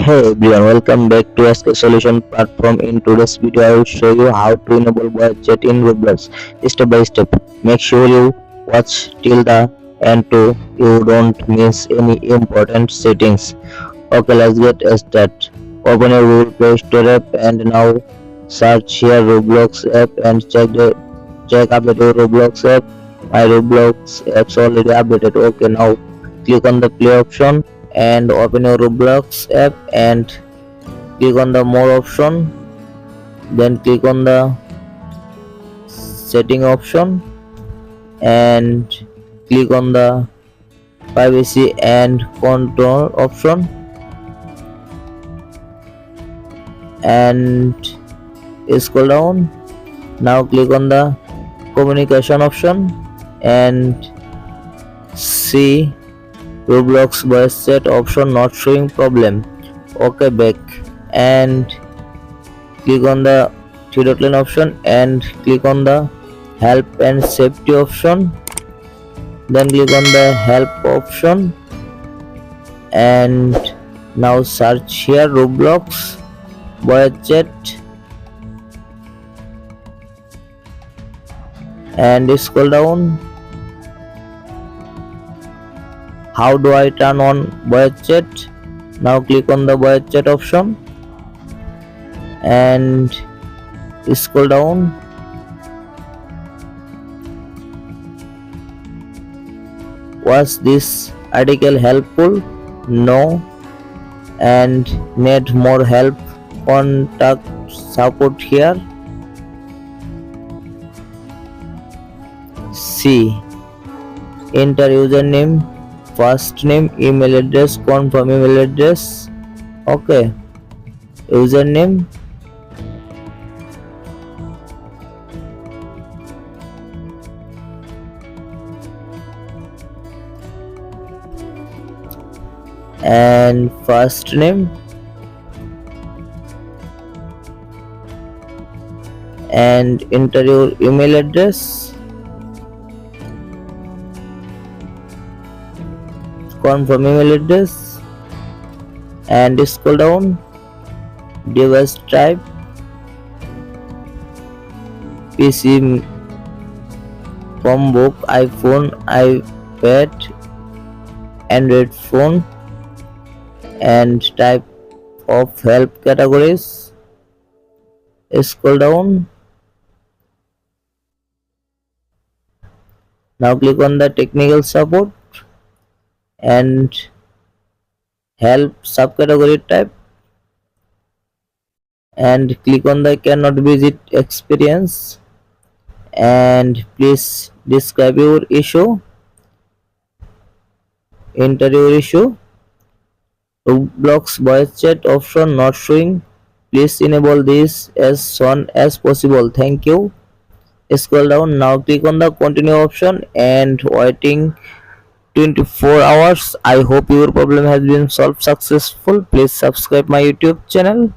Hey everyone, welcome back to Ask a Solution platform. In today's video, I will show you how to enable voice chat in Roblox step by step. Make sure you watch till the end so you don't miss any important settings. Okay, let's get started. Open your Google Play Store app and now search here Roblox app and check update your Roblox app. My Roblox app's already updated. Okay, now click on the play option and open your Roblox app and click on the more option, then click on the setting option and click on the privacy and control option and scroll down. Now click on the communication option and see Roblox voice chat option not showing problem. Okay, back and click on the three dot line option and click on the help and safety option, then click on the help option and now search here Roblox voice chat and scroll down. How do I turn on voice chat? Now click on the voice chat option and scroll down. Was this article helpful? No. And need more help? Contact support here. C. Enter username, first name, email address, confirm email address. Okay, username, and first name and enter your email address, confirm email address and scroll down. Device type PC, Chromebook, iPhone, iPad, Android phone and type of help categories. Scroll down. Now click on the technical support and help subcategory type and click on the cannot visit experience and please describe your issue. Enter your issue. Roblox voice chat option not showing. Please enable this as soon as possible. Thank you. Scroll down. Now click on the continue option and waiting 24 hours. I hope your problem has been solved successful. Please subscribe my YouTube channel.